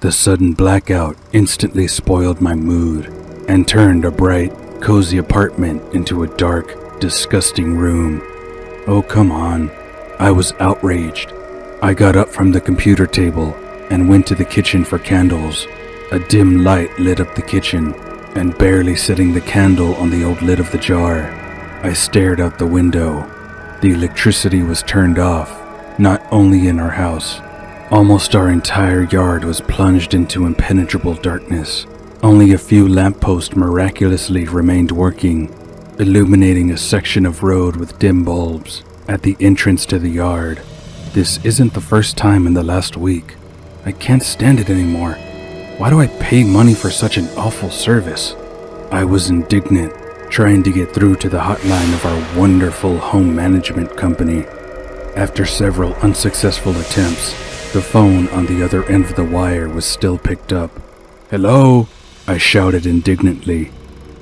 The sudden blackout instantly spoiled my mood and turned a bright, cozy apartment into a dark, disgusting room. Oh, come on. I was outraged. I got up from the computer table and went to the kitchen for candles. A dim light lit up the kitchen, and barely setting the candle on the old lid of the jar, I stared out the window. The electricity was turned off, not only in our house. Almost our entire yard was plunged into impenetrable darkness. Only a few lampposts miraculously remained working, illuminating a section of road with dim bulbs at the entrance to the yard. This isn't the first time in the last week. I can't stand it anymore. Why do I pay money for such an awful service? I was indignant, trying to get through to the hotline of our wonderful home management company. After several unsuccessful attempts, the phone on the other end of the wire was still picked up. "Hello?" I shouted indignantly.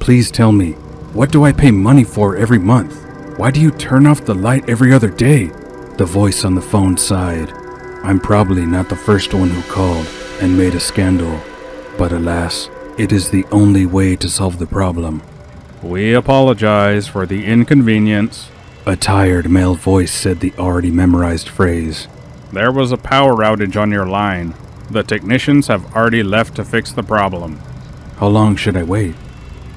"Please tell me, what do I pay money for every month? Why do you turn off the light every other day?" The voice on the phone sighed. I'm probably not the first one who called and made a scandal, but alas, it is the only way to solve the problem. "We apologize for the inconvenience," a tired male voice said the already memorized phrase. "There was a power outage on your line. The technicians have already left to fix the problem. How long should I wait?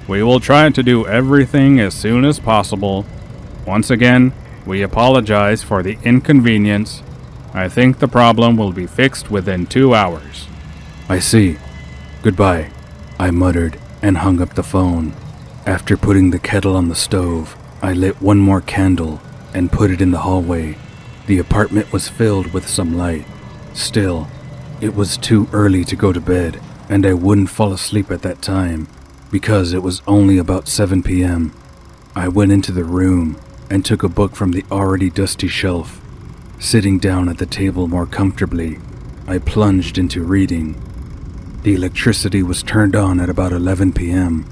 We will try to do everything as soon as possible. Once again, we apologize for the inconvenience. I think the problem will be fixed within 2 hours." I see. Goodbye, I muttered and hung up the phone. After putting the kettle on the stove, I lit one more candle and put it in the hallway. The apartment was filled with some light. Still, it was too early to go to bed, and I wouldn't fall asleep at that time, because it was only about 7 p.m. I went into the room and took a book from the already dusty shelf. Sitting down at the table more comfortably, I plunged into reading. The electricity was turned on at about 11 p.m.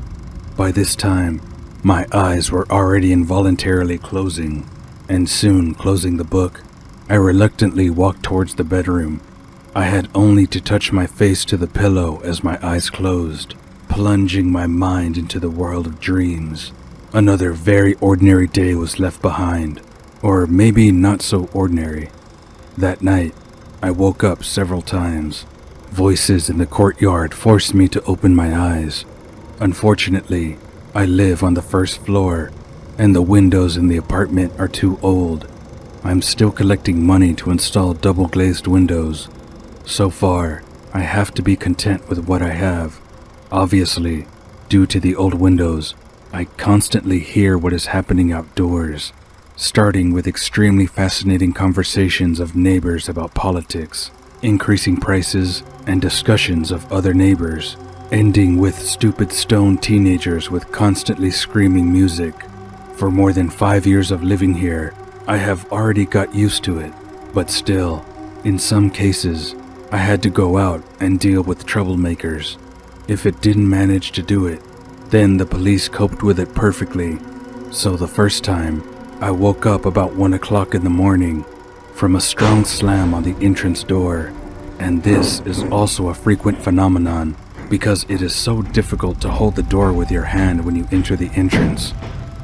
By this time, my eyes were already involuntarily closing, and soon closing the book, I reluctantly walked towards the bedroom. I had only to touch my face to the pillow as my eyes closed, plunging my mind into the world of dreams. Another very ordinary day was left behind, or maybe not so ordinary. That night, I woke up several times. Voices in the courtyard forced me to open my eyes. Unfortunately, I live on the first floor, and the windows in the apartment are too old. I'm still collecting money to install double-glazed windows. So far, I have to be content with what I have. Obviously, due to the old windows, I constantly hear what is happening outdoors, starting with extremely fascinating conversations of neighbors about politics, increasing prices, and discussions of other neighbors, ending with stupid stone teenagers with constantly screaming music. For more than 5 years of living here, I have already got used to it, but still, in some cases, I had to go out and deal with troublemakers. If it didn't manage to do it, then the police coped with it perfectly. So the first time, I woke up about 1 o'clock in the morning from a strong slam on the entrance door, and this is also a frequent phenomenon because it is so difficult to hold the door with your hand when you enter the entrance.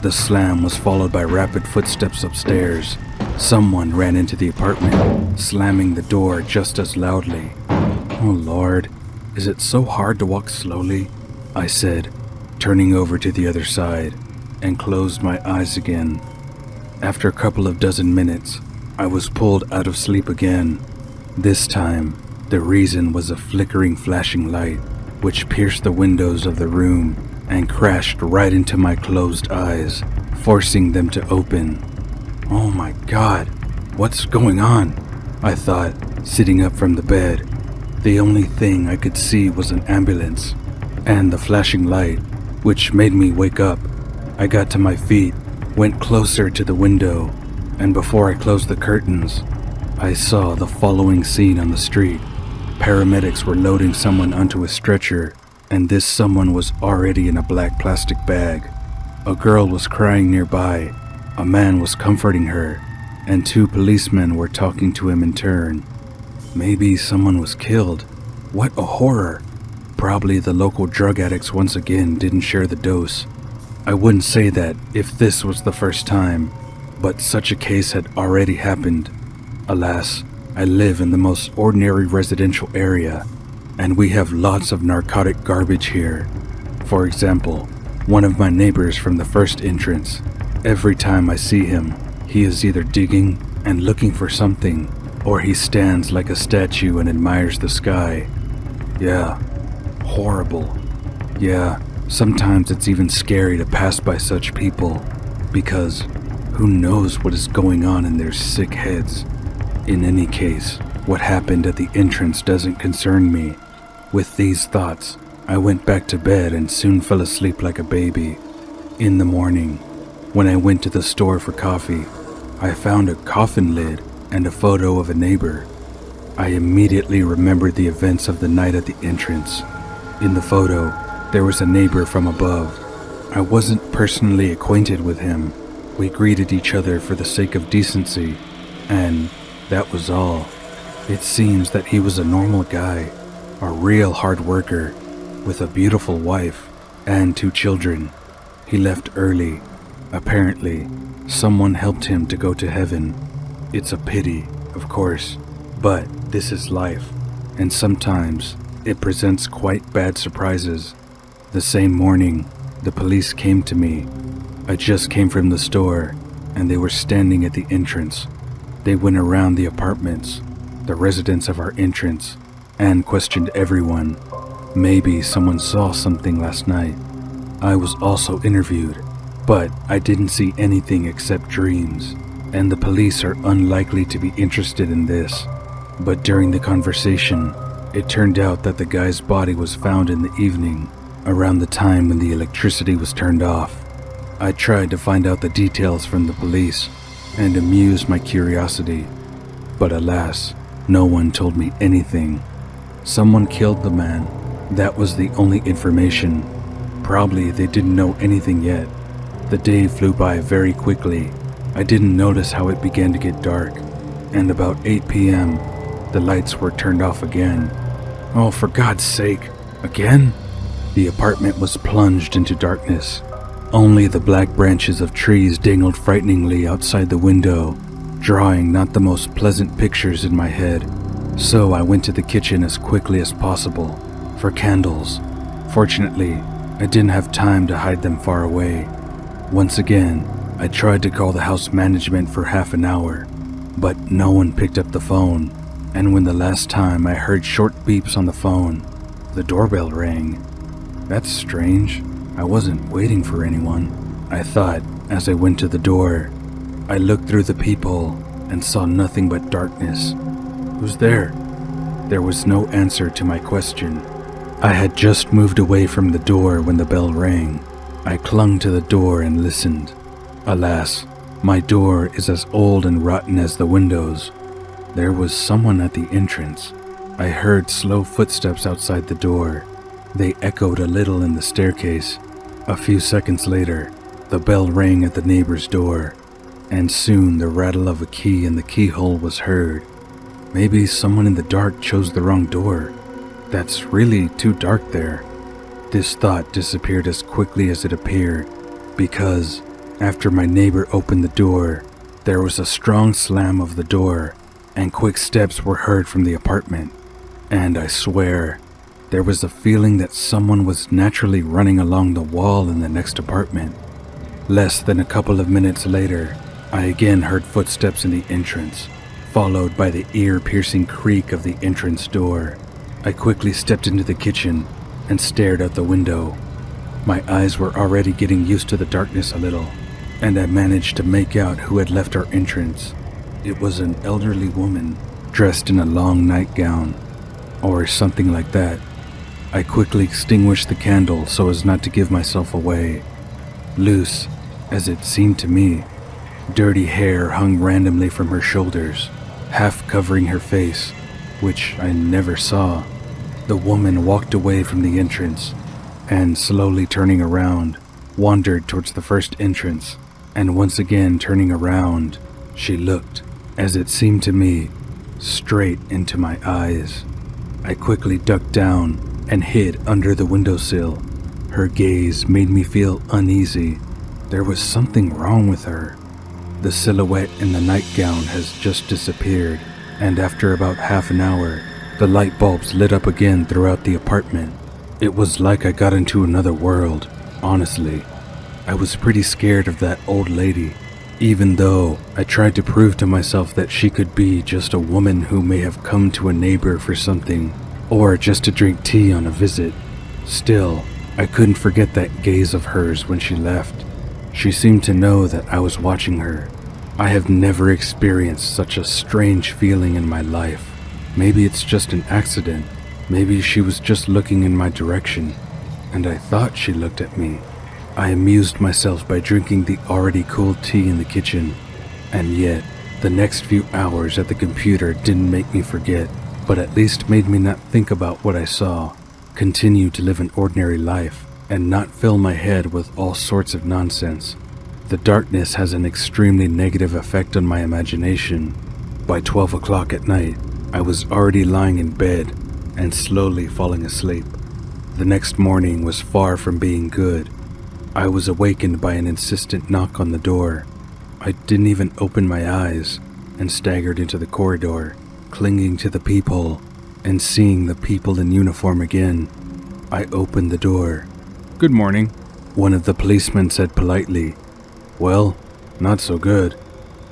The slam was followed by rapid footsteps upstairs. Someone ran into the apartment, slamming the door just as loudly. "Oh Lord, is it so hard to walk slowly?" I said, turning over to the other side, and closed my eyes again. After a couple of dozen minutes, I was pulled out of sleep again. This time, the reason was a flickering flashing light, which pierced the windows of the room and crashed right into my closed eyes, forcing them to open. Oh my God, what's going on? I thought, sitting up from the bed. The only thing I could see was an ambulance and the flashing light, which made me wake up. I got to my feet, went closer to the window, and before I closed the curtains, I saw the following scene on the street. Paramedics were loading someone onto a stretcher, and this someone was already in a black plastic bag. A girl was crying nearby, a man was comforting her, and 2 policemen were talking to him in turn. Maybe someone was killed. What a horror! Probably the local drug addicts once again didn't share the dose. I wouldn't say that if this was the first time, but such a case had already happened. Alas, I live in the most ordinary residential area, and we have lots of narcotic garbage here. For example, one of my neighbors from the first entrance, every time I see him, he is either digging and looking for something, or he stands like a statue and admires the sky. Yeah, horrible. Yeah, sometimes it's even scary to pass by such people, because who knows what is going on in their sick heads. In any case, what happened at the entrance doesn't concern me. With these thoughts, I went back to bed and soon fell asleep like a baby. In the morning, when I went to the store for coffee, I found a coffin lid and a photo of a neighbor. I immediately remembered the events of the night at the entrance. In the photo, there was a neighbor from above. I wasn't personally acquainted with him. We greeted each other for the sake of decency, and that was all. It seems that he was a normal guy, a real hard worker, with a beautiful wife and 2 children. He left early. Apparently, someone helped him to go to heaven. It's a pity, of course, but this is life, and sometimes it presents quite bad surprises. The same morning, the police came to me. I just came from the store, and they were standing at the entrance. They went around the apartments, the residents of our entrance, and questioned everyone. Maybe someone saw something last night. I was also interviewed, but I didn't see anything except dreams, and the police are unlikely to be interested in this. But during the conversation, it turned out that the guy's body was found in the evening, around the time when the electricity was turned off. I tried to find out the details from the police and amuse my curiosity, but alas, no one told me anything. Someone killed the man. That was the only information. Probably they didn't know anything yet. The day flew by very quickly. I didn't notice how it began to get dark, and about 8 p.m., the lights were turned off again. Oh, for God's sake, again? The apartment was plunged into darkness. Only the black branches of trees dangled frighteningly outside the window, drawing not the most pleasant pictures in my head. So I went to the kitchen as quickly as possible for candles. Fortunately, I didn't have time to hide them far away. Once again, I tried to call the house management for half an hour, but no one picked up the phone, and when the last time I heard short beeps on the phone, the doorbell rang. That's strange. I wasn't waiting for anyone, I thought as I went to the door. I looked through the peephole and saw nothing but darkness. Who's there? There was no answer to my question. I had just moved away from the door when the bell rang. I clung to the door and listened. Alas, my door is as old and rotten as the windows. There was someone at the entrance. I heard slow footsteps outside the door. They echoed a little in the staircase. A few seconds later, the bell rang at the neighbor's door, and soon the rattle of a key in the keyhole was heard. Maybe someone in the dark chose the wrong door. That's really too dark there. This thought disappeared as quickly as it appeared, because after my neighbor opened the door, there was a strong slam of the door, and quick steps were heard from the apartment. And I swear, there was a feeling that someone was naturally running along the wall in the next apartment. Less than a couple of minutes later, I again heard footsteps in the entrance, followed by the ear-piercing creak of the entrance door. I quickly stepped into the kitchen and stared out the window. My eyes were already getting used to the darkness a little, and I managed to make out who had left our entrance. It was an elderly woman, dressed in a long nightgown, or something like that. I quickly extinguished the candle so as not to give myself away. Loose, as it seemed to me, Dirty hair hung randomly from her shoulders, half covering her face, which I never saw. The woman walked away from the entrance and, slowly turning around, wandered towards the first entrance, and once again turning around, she looked, as it seemed to me, straight into my eyes. I quickly ducked down and hid under the windowsill. Her gaze made me feel uneasy. There was something wrong with her. The silhouette in the nightgown has just disappeared, and after about half an hour, the light bulbs lit up again throughout the apartment. It was like I got into another world, honestly. I was pretty scared of that old lady, even though I tried to prove to myself that she could be just a woman who may have come to a neighbor for something, or just to drink tea on a visit. Still, I couldn't forget that gaze of hers when she left. She seemed to know that I was watching her. I have never experienced such a strange feeling in my life. Maybe it's just an accident. Maybe she was just looking in my direction, and I thought she looked at me. I amused myself by drinking the already cooled tea in the kitchen, and yet the next few hours at the computer didn't make me forget, but at least made me not think about what I saw, continue to live an ordinary life, and not fill my head with all sorts of nonsense. The darkness has an extremely negative effect on my imagination. By 12 o'clock at night, I was already lying in bed and slowly falling asleep. The next morning was far from being good. I was awakened by an insistent knock on the door. I didn't even open my eyes and staggered into the corridor, clinging to the peephole and seeing the people in uniform again. I opened the door. Good morning. One of the policemen said politely. Well, not so good,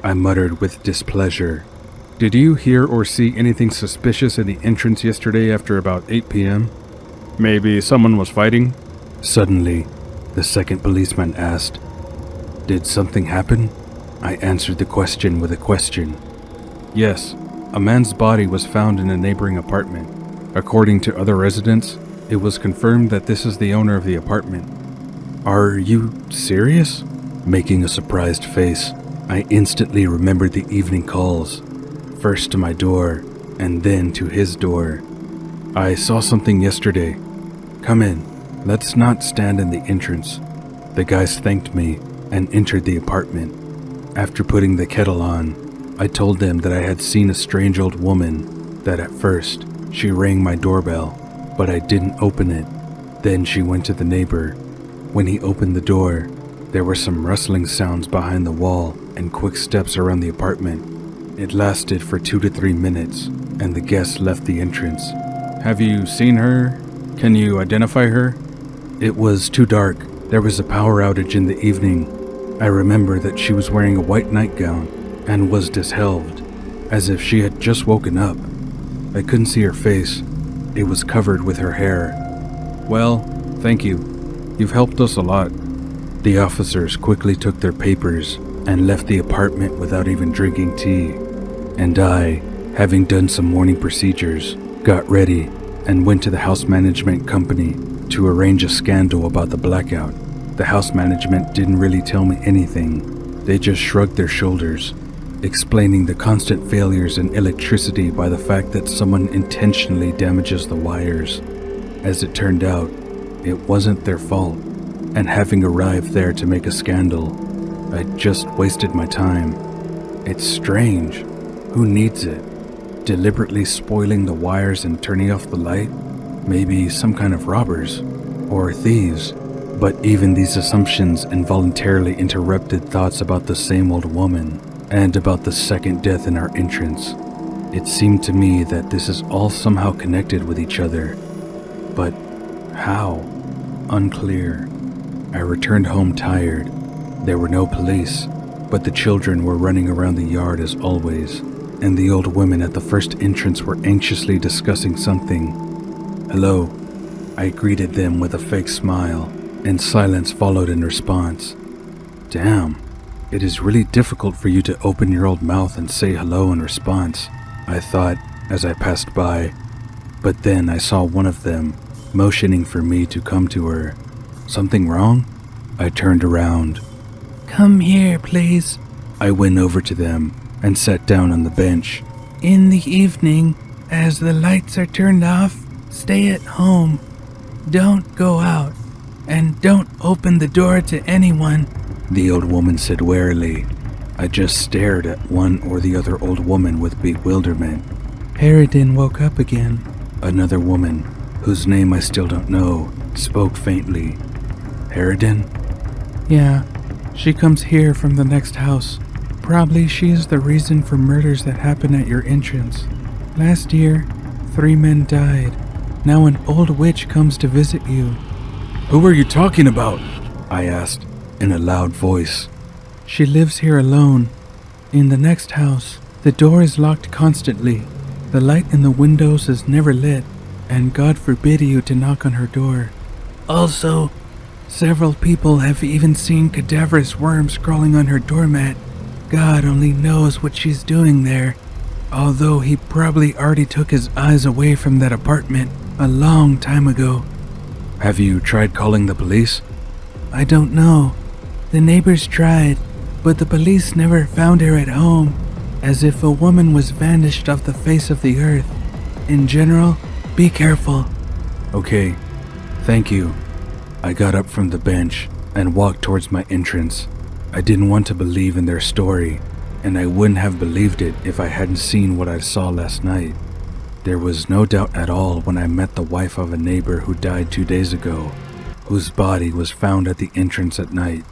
I muttered with displeasure. Did you hear or see anything suspicious in the entrance yesterday after about 8 p.m.? Maybe someone was fighting? Suddenly, the second policeman asked. Did something happen? I answered the question with a question. Yes, a man's body was found in a neighboring apartment. According to other residents, it was confirmed that this is the owner of the apartment. Are you serious? Making a surprised face, I instantly remembered the evening calls, first to my door and then to his door. I saw something yesterday. Come in. Let's not stand in the entrance. The guys thanked me and entered the apartment. After putting the kettle on, I told them that I had seen a strange old woman, that at first she rang my doorbell, but I didn't open it. Then she went to the neighbor. When he opened the door, there were some rustling sounds behind the wall and quick steps around the apartment. It lasted for 2 to 3 minutes, and the guests left the entrance. Have you seen her? Can you identify her? It was too dark. There was a power outage in the evening. I remember that she was wearing a white nightgown and was disheveled, as if she had just woken up. I couldn't see her face. It was covered with her hair. Well, thank you. You've helped us a lot. The officers quickly took their papers and left the apartment without even drinking tea. And I, having done some morning procedures, got ready and went to the house management company to arrange a scandal about the blackout. The house management didn't really tell me anything. They just shrugged their shoulders, explaining the constant failures in electricity by the fact that someone intentionally damages the wires. As it turned out, it wasn't their fault, and having arrived there to make a scandal, I just wasted my time. It's strange. Who needs it? Deliberately spoiling the wires and turning off the light? Maybe some kind of robbers or thieves. But even these assumptions involuntarily interrupted thoughts about the same old woman and about the second death in our entrance. It seemed to me that this is all somehow connected with each other. But how? Unclear. I returned home tired. There were no police, but the children were running around the yard as always, and the old women at the first entrance were anxiously discussing something. Hello. I greeted them with a fake smile, and silence followed in response. Damn, it is really difficult for you to open your old mouth and say hello in response, I thought as I passed by. But then I saw one of them motioning for me to come to her. Something wrong? I turned around. Come here, please. I went over to them and sat down on the bench. In the evening, as the lights are turned off, stay at home. Don't go out, and don't open the door to anyone, the old woman said warily. I just stared at one or the other old woman with bewilderment. Harridan woke up again. Another woman, whose name I still don't know, spoke faintly. Harridan? Yeah, she comes here from the next house. Probably she is the reason for murders that happen at your entrance. Last year, 3 men died. Now an old witch comes to visit you. Who are you talking about? I asked in a loud voice. She lives here alone. In the next house, the door is locked constantly. The light in the windows is never lit, and God forbid you to knock on her door. Also, several people have even seen cadaverous worms crawling on her doormat. God only knows what she's doing there, although he probably already took his eyes away from that apartment a long time ago. Have you tried calling the police? I don't know. The neighbors tried, but the police never found her at home, as if a woman was vanished off the face of the earth. In general, be careful. Okay, thank you. I got up from the bench and walked towards my entrance. I didn't want to believe in their story, and I wouldn't have believed it if I hadn't seen what I saw last night. There was no doubt at all when I met the wife of a neighbor who died 2 days ago, whose body was found at the entrance at night.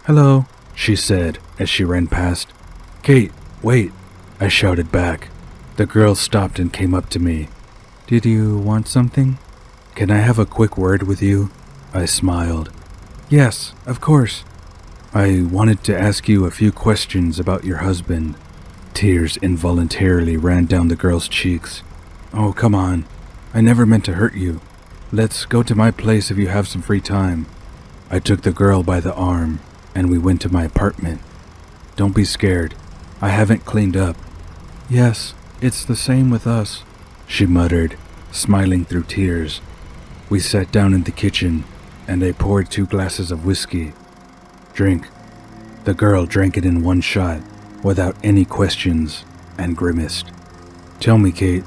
Hello, she said as she ran past. Kate, wait, I shouted back. The girl stopped and came up to me. Did you want something? Can I have a quick word with you? I smiled. Yes, of course. I wanted to ask you a few questions about your husband. Tears involuntarily ran down the girl's cheeks. Oh, come on. I never meant to hurt you. Let's go to my place if you have some free time. I took the girl by the arm, and we went to my apartment. Don't be scared. I haven't cleaned up. Yes, it's the same with us, she muttered, smiling through tears. We sat down in the kitchen, and I poured 2 glasses of whiskey. Drink. The girl drank it in one shot, without any questions, and grimaced. Tell me, Kate,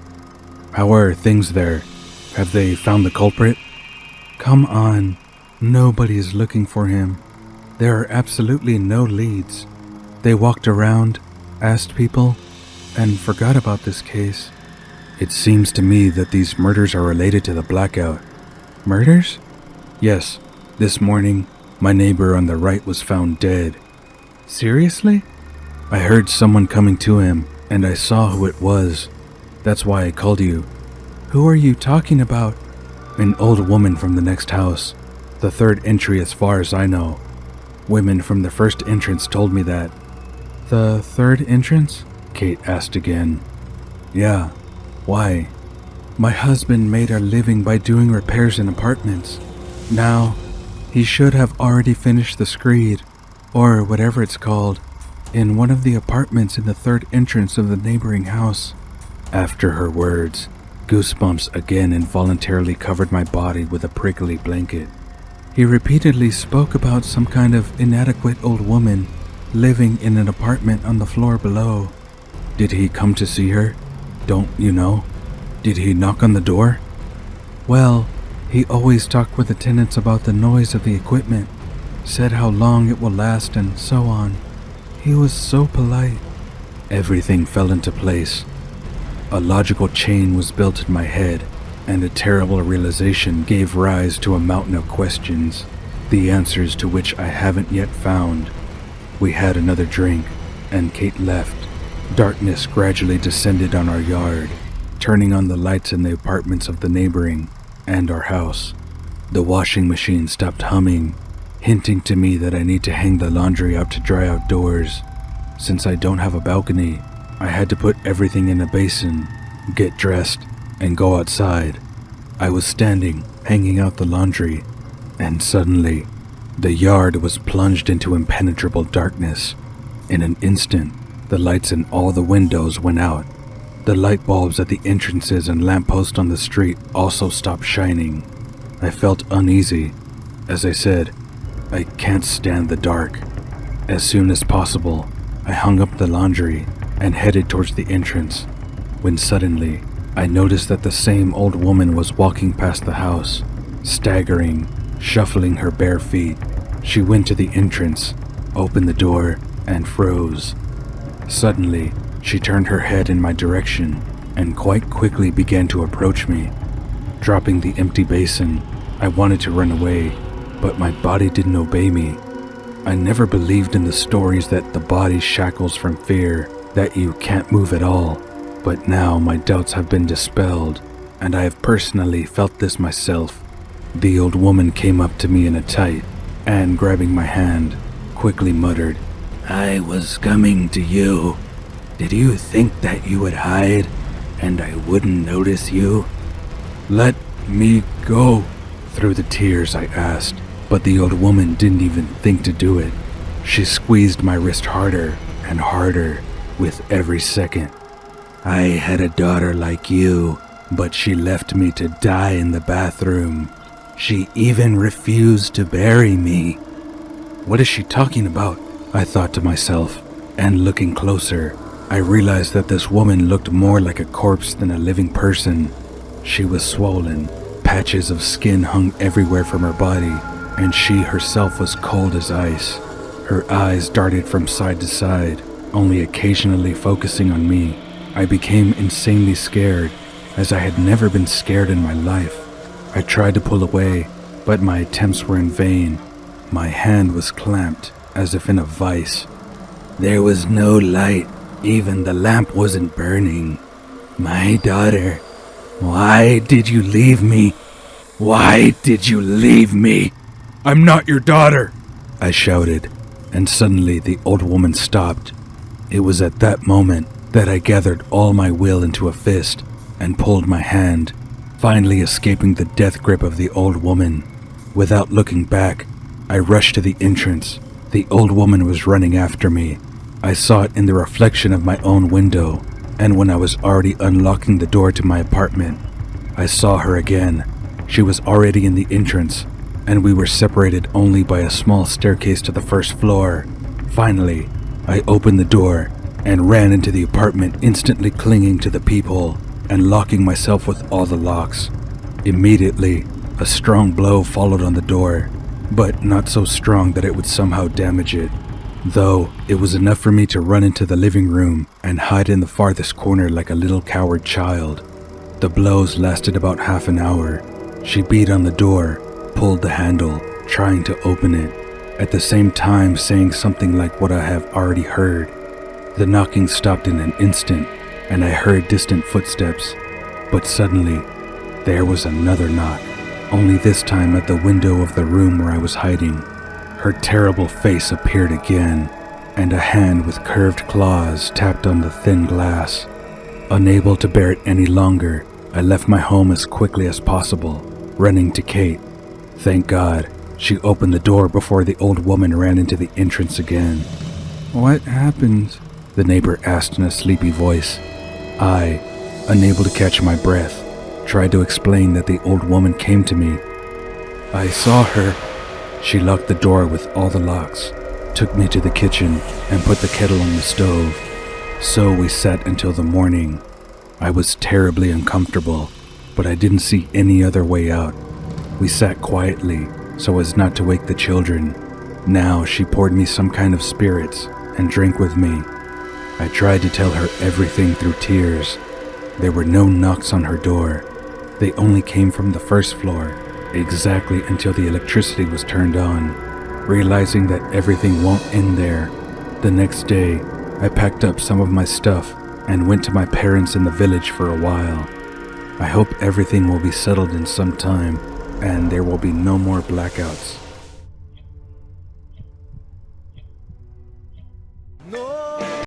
how are things there? Have they found the culprit? Come on. Nobody is looking for him. There are absolutely no leads. They walked around, asked people, and forgot about this case. It seems to me that these murders are related to the Blackout. Murders? Yes. This morning, my neighbor on the right was found dead. Seriously? I heard someone coming to him, and I saw who it was. That's why I called you. Who are you talking about? An old woman from the next house. The 3rd entry as far as I know. Women from the first entrance told me that. The 3rd entrance? Kate asked again. Yeah. Why? My husband made our living by doing repairs in apartments. Now, he should have already finished the screed, or whatever it's called, in one of the apartments in the 3rd entrance of the neighboring house. After her words, goosebumps again involuntarily covered my body with a prickly blanket. He repeatedly spoke about some kind of inadequate old woman living in an apartment on the floor below. Did he come to see her? Don't you know? Did he knock on the door? Well, he always talked with the tenants about the noise of the equipment, said how long it will last and so on. He was so polite. Everything fell into place. A logical chain was built in my head, and a terrible realization gave rise to a mountain of questions, the answers to which I haven't yet found. We had another drink, and Kate left. Darkness gradually descended on our yard, turning on the lights in the apartments of the neighboring and our house. The washing machine stopped humming, hinting to me that I need to hang the laundry out to dry outdoors. Since I don't have a balcony, I had to put everything in a basin, get dressed, and go outside. I was standing, hanging out the laundry, and suddenly, the yard was plunged into impenetrable darkness. In an instant, the lights in all the windows went out. The light bulbs at the entrances and lampposts on the street also stopped shining. I felt uneasy. As I said, I can't stand the dark. As soon as possible, I hung up the laundry and headed towards the entrance, when suddenly I noticed that the same old woman was walking past the house, staggering, shuffling her bare feet. She went to the entrance, opened the door, and froze. Suddenly, she turned her head in my direction and quite quickly began to approach me. Dropping the empty basin, I wanted to run away, but my body didn't obey me. I never believed in the stories that the body shackles from fear, that you can't move at all, but now my doubts have been dispelled, and I have personally felt this myself. The old woman came up to me in a tight, and grabbing my hand, quickly muttered, "I was coming to you. Did you think that you would hide, and I wouldn't notice you?" "Let me go." Through the tears I asked, but the old woman didn't even think to do it. She squeezed my wrist harder and harder with every second. "I had a daughter like you, but she left me to die in the bathroom. She even refused to bury me." What is she talking about? I thought to myself, and looking closer, I realized that this woman looked more like a corpse than a living person. She was swollen, patches of skin hung everywhere from her body, and she herself was cold as ice. Her eyes darted from side to side, only occasionally focusing on me. I became insanely scared, as I had never been scared in my life. I tried to pull away, but my attempts were in vain. My hand was clamped, as if in a vice. There was no light, even the lamp wasn't burning. "My daughter, why did you leave me? Why did you leave me?" "I'm not your daughter," I shouted, and suddenly the old woman stopped. It was at that moment that I gathered all my will into a fist and pulled my hand, finally escaping the death grip of the old woman. Without looking back, I rushed to the entrance. The old woman was running after me. I saw it in the reflection of my own window, and when I was already unlocking the door to my apartment, I saw her again. She was already in the entrance, and we were separated only by a small staircase to the first floor. Finally, I opened the door and ran into the apartment, instantly clinging to the peephole and locking myself with all the locks. Immediately, a strong blow followed on the door, but not so strong that it would somehow damage it, though it was enough for me to run into the living room and hide in the farthest corner like a little coward child. The blows lasted about half an hour. She beat on the door, pulled the handle, trying to open it, at the same time saying something like what I have already heard. The knocking stopped in an instant, and I heard distant footsteps, but suddenly, there was another knock, only this time at the window of the room where I was hiding. Her terrible face appeared again, and a hand with curved claws tapped on the thin glass. Unable to bear it any longer, I left my home as quickly as possible, running to Kate. Thank God, she opened the door before the old woman ran into the entrance again. "What happened?" the neighbor asked in a sleepy voice. I, unable to catch my breath, tried to explain that the old woman came to me. "I saw her." She locked the door with all the locks, took me to the kitchen, and put the kettle on the stove. So we sat until the morning. I was terribly uncomfortable, but I didn't see any other way out. We sat quietly, so as not to wake the children. Now she poured me some kind of spirits and drank with me. I tried to tell her everything through tears. There were no knocks on her door. They only came from the first floor, exactly until the electricity was turned on. Realizing that everything won't end there, the next day, I packed up some of my stuff and went to my parents in the village for a while. I hope everything will be settled in some time, and there will be no more blackouts.